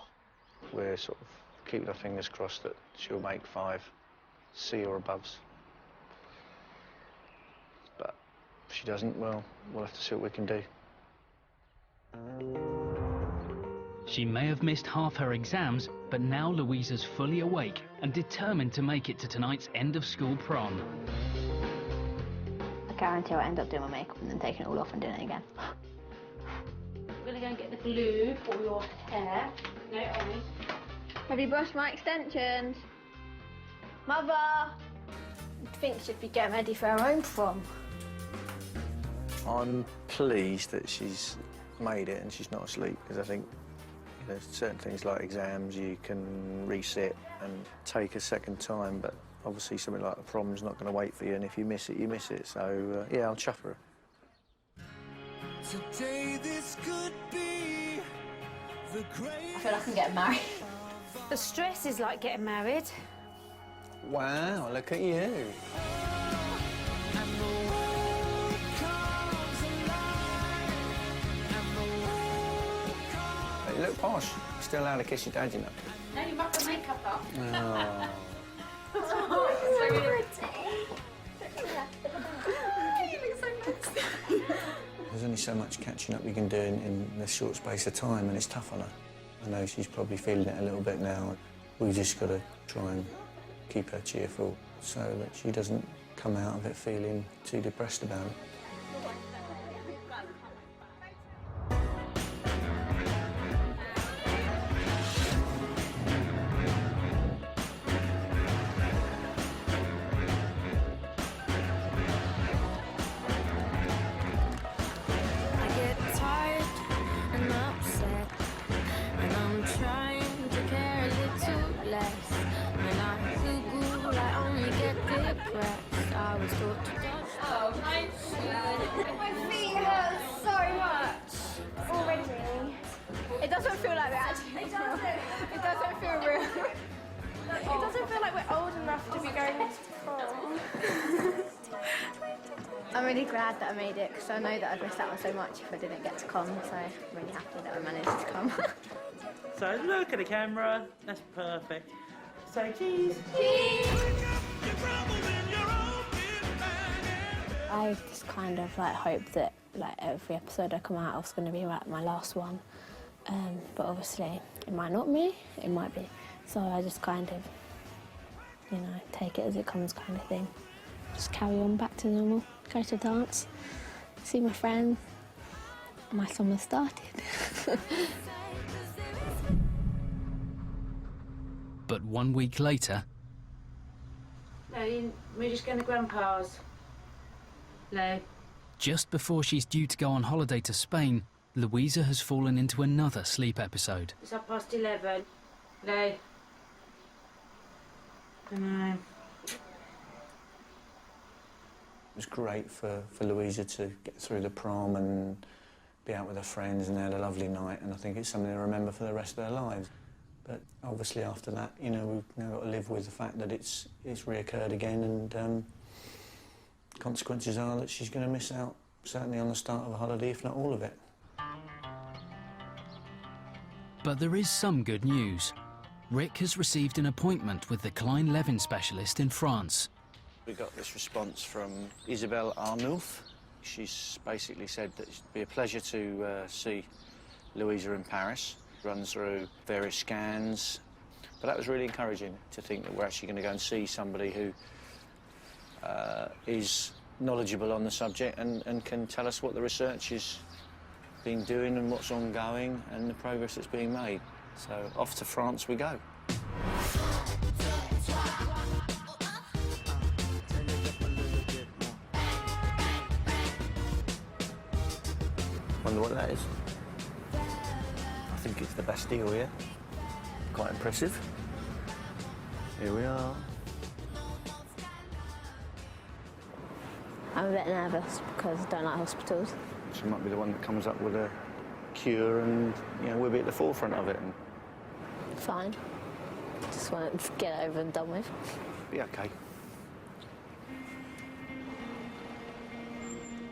Speaker 7: We're sort of keeping our fingers crossed that she'll make 5 C or aboves. But if she doesn't, well, we'll have to see what we can do.
Speaker 1: She may have missed half her exams, but now Louisa's fully awake and determined to make it to tonight's end-of-school prom.
Speaker 10: I guarantee I'll end up doing my makeup and then taking it all off and doing it again.
Speaker 6: We're going to go and get the glue for your hair. No, Ollie.
Speaker 2: Have you brushed my extensions? Mother! I think she'd be getting ready for her own prom.
Speaker 7: I'm pleased that she's made it and she's not asleep, because I think There's certain things like exams you can resit and take a second time, but obviously something like a prom's not going to wait for you, and if you miss it, you miss it. So, yeah, I'll chuff her.
Speaker 15: Today this could be the great.
Speaker 10: I feel like I'm getting married.
Speaker 6: The stress is like getting married.
Speaker 7: Wow, look at you. You look posh. You're still allowed to kiss your dad, you know.
Speaker 6: No, you muck the makeup up.
Speaker 7: Oh. There's only so much catching up you can do in this short space of time, and it's tough on her. I know she's probably feeling it a little bit now. We've just got to try and keep her cheerful so that she doesn't come out of it feeling too depressed about it.
Speaker 2: My feet hurt so much already. It doesn't feel like that. It doesn't feel real. It doesn't feel like we're old enough to be going to prom.
Speaker 10: I'm really glad that I made it because I know that I'd miss out on so much if I didn't get to come, so I'm really happy that I managed to come.
Speaker 8: So look at the camera. That's perfect. So cheese.
Speaker 5: I just kind of like hope that like every episode I come out of is going to be like my last one, but obviously it might not be, it might be. So I just kind of, you know, take it as it comes kind of thing. Just carry on back to normal, go to dance, see my friends. My summer started.
Speaker 1: But 1 week later...
Speaker 6: No, we're just going to Grandpa's. No.
Speaker 1: Just before she's due to go on holiday to Spain, Louisa has fallen into another sleep episode.
Speaker 6: It's 11:30. No. I know.
Speaker 7: It was great for Louisa to get through the prom and be out with her friends, and they had a lovely night, and I think it's something to remember for the rest of their lives. But obviously after that, you know, we've now got to live with the fact that it's reoccurred again, and consequences are that she's going to miss out, certainly on the start of a holiday, if not all of it.
Speaker 1: But there is some good news. Rick has received an appointment with the Kleine Levin specialist in France.
Speaker 7: We got this response from Isabelle Arnulf. She's basically said that it'd be a pleasure to see Louisa in Paris. Runs through various scans. But that was really encouraging to think that we're actually going to go and see somebody who is knowledgeable on the subject and can tell us what the research has been doing and what's ongoing and the progress that's being made. So off to France we go. Wonder what that is. I think it's the Bastille, yeah? Quite impressive. Here we are.
Speaker 5: I'm a bit nervous because I don't like hospitals.
Speaker 7: She might be the one that comes up with a cure and, you know, we'll be at the forefront of it. And
Speaker 5: Fine. Just want to get it over and done with.
Speaker 7: be okay.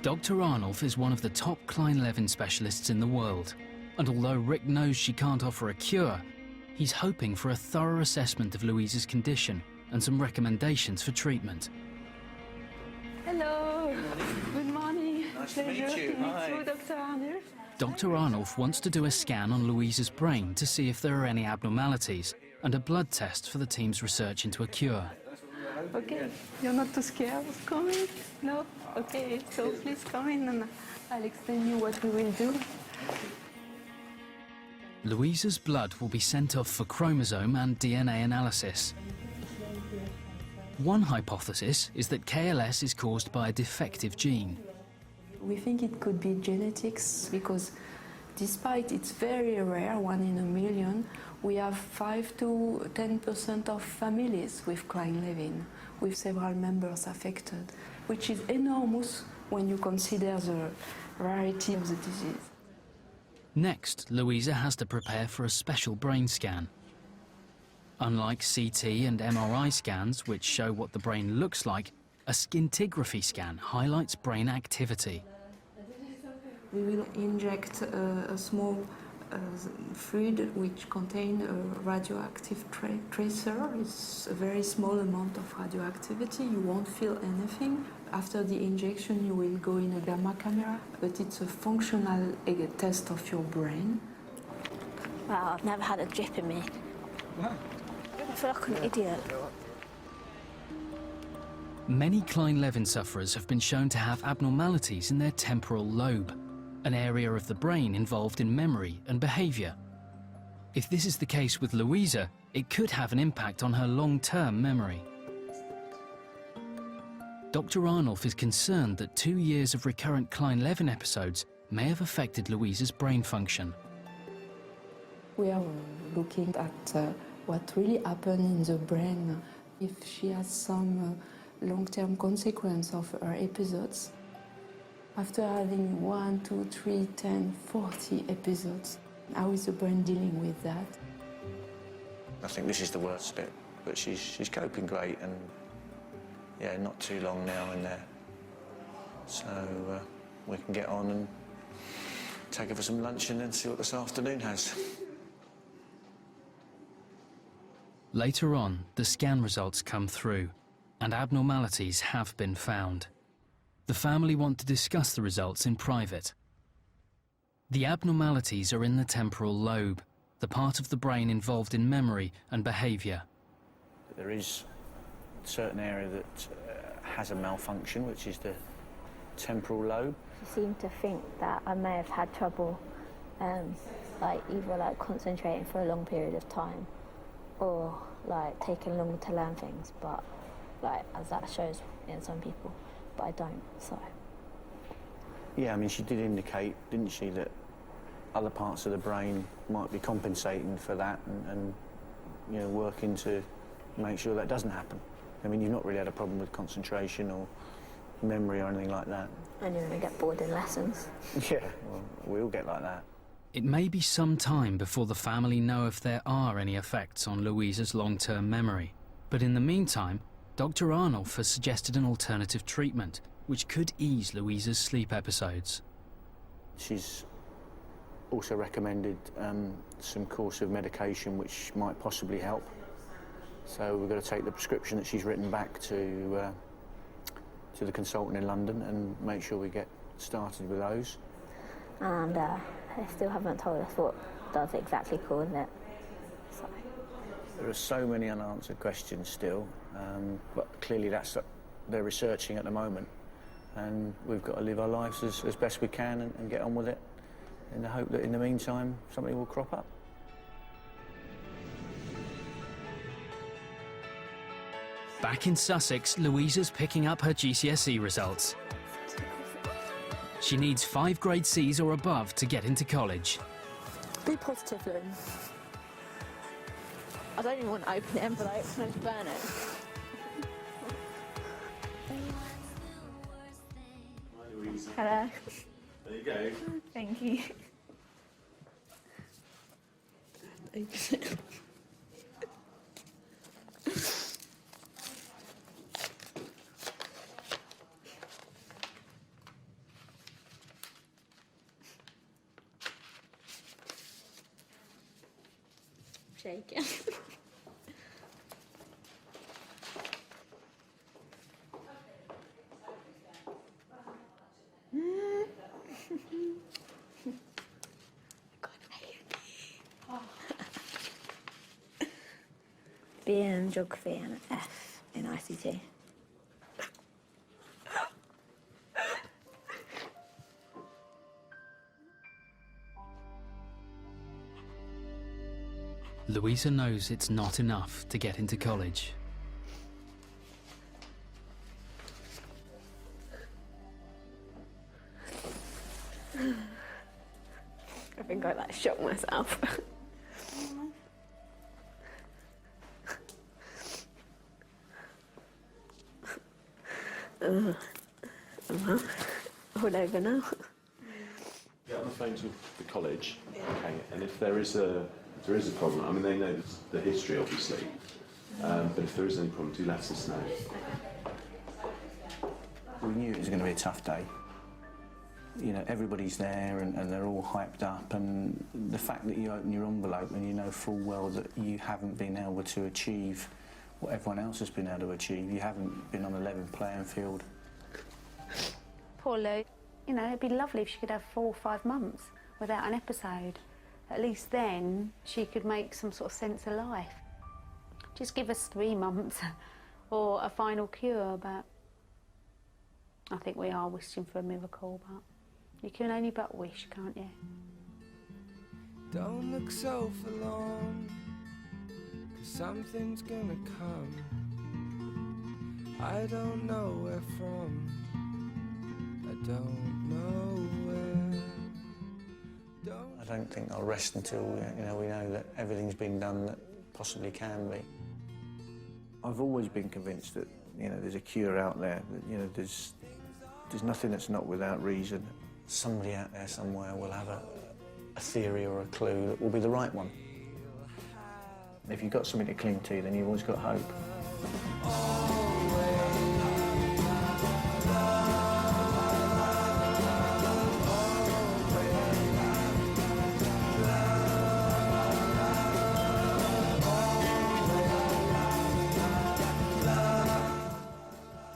Speaker 1: Dr. Arnulf is one of the top Kleine Levin specialists in the world. And although Rick knows she can't offer a cure, he's hoping for a thorough assessment of Louisa's condition and some recommendations for treatment.
Speaker 20: Hello. Good morning.
Speaker 7: Nice to meet you. Hi.
Speaker 20: Dr. Arnulf.
Speaker 1: Dr. Arnulf wants to do a scan on Louisa's brain to see if there are any abnormalities and a blood test for the team's research into a cure.
Speaker 20: Okay, you're not too scared of coming? No? Okay, so please come in and I'll explain you what we will do.
Speaker 1: Louisa's blood will be sent off for chromosome and DNA analysis. One hypothesis is that KLS is caused by a defective gene.
Speaker 20: We think it could be genetics because Despite it's very rare, 1 in a million, we have 5 to 10% of families with Kleine Levin, with several members affected, which is enormous when you consider the rarity of the disease.
Speaker 1: Next, Louisa has to prepare for a special brain scan. Unlike CT and MRI scans, which show what the brain looks like, a scintigraphy scan highlights brain activity.
Speaker 20: We will inject a small fluid which contains a radioactive tracer. It's a very small amount of radioactivity. You won't feel anything. After the injection, you will go in a gamma camera, but it's a functional test of your brain.
Speaker 5: Wow, I've never had a drip in me. I feel like an idiot.
Speaker 1: Many Kleine Levin sufferers have been shown to have abnormalities in their temporal lobe, an area of the brain involved in memory and behaviour. If this is the case with Louisa, it could have an impact on her long-term memory. Dr. Arnulf is concerned that 2 years of recurrent Kleine Levin episodes may have affected Louisa's brain function.
Speaker 20: We are looking at what really happened in the brain, if she has some long-term consequence of her episodes. After having 1, 2, 3, 10, 40 episodes, how is the brain dealing with that?
Speaker 7: I think this is the worst bit, but she's coping great, and yeah, not too long now in there. So we can get on and take her for some lunch and then see what this afternoon has.
Speaker 1: Later on, the scan results come through, and abnormalities have been found. The family want to discuss the results in private. The abnormalities are in the temporal lobe, the part of the brain involved in memory and behaviour.
Speaker 7: There is a certain area that has a malfunction, which is the temporal lobe.
Speaker 5: She seemed to think that I may have had trouble, either concentrating for a long period of time, or taking longer to learn things, but as that shows in some people, but I don't, so.
Speaker 7: Yeah, I mean, she did indicate, didn't she, that other parts of the brain might be compensating for that and you know, working to make sure that doesn't happen. I mean, you've not really had a problem with concentration or memory or anything like that.
Speaker 5: Only when I get bored in lessons.
Speaker 7: Yeah, well, we all get like that.
Speaker 1: It may be some time before the family know if there are any effects on Louisa's long-term memory. But in the meantime, Dr. Arnulf has suggested an alternative treatment, which could ease Louisa's sleep episodes.
Speaker 7: She's also recommended some course of medication which might possibly help. So we've got to take the prescription that she's written back to the consultant in London and make sure we get started with those.
Speaker 5: And they still haven't told us what does exactly cause it. So.
Speaker 7: There are so many unanswered questions still, but clearly that's they're researching at the moment, and we've got to live our lives as best we can and get on with it, in the hope that in the meantime something will crop up.
Speaker 1: Back in Sussex, Louisa's picking up her GCSE results. She needs 5 grade Cs or above to get into college.
Speaker 10: Be positive, Lou. I don't even want to open the envelope, I just burn it.
Speaker 4: Hi, Louisa.
Speaker 10: Hello.
Speaker 4: There you go.
Speaker 10: Thank you.
Speaker 5: Shaking. B in geography and an F in ICT.
Speaker 1: Louisa knows it's not enough to get into college.
Speaker 5: I think I like shocked myself. All over now.
Speaker 11: Get on the phone to the college, okay, and if there is a problem, I mean they know the history obviously, but if there is any problem, do let us know.
Speaker 7: We knew it was going to be a tough day. You know, everybody's there and they're all hyped up, and the fact that you open your envelope and you know full well that you haven't been able to achieve what everyone else has been able to achieve, you haven't been on a level playing field.
Speaker 13: Poor Lou. You know, it'd be lovely if she could have 4 or 5 months without an episode. At least then she could make some sort of sense of life. Just give us 3 months or a final cure, but I think we are wishing for a miracle, but you can only but wish, can't you?
Speaker 16: Don't look so forlorn, 'cause something's gonna come. I don't know where from, I don't know where.
Speaker 7: I don't think I'll rest until we know that everything's been done that possibly can be. I've always been convinced that there's a cure out there. That there's nothing that's not without reason. Somebody out there somewhere will have a theory or a clue that will be the right one. If you've got something to cling to, then you've always got hope.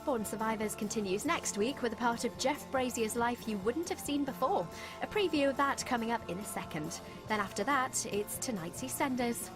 Speaker 22: Born Survivors continues next week with a part of Jeff Brazier's life you wouldn't have seen before. A preview of that coming up in a second. Then after that, it's tonight's EastEnders.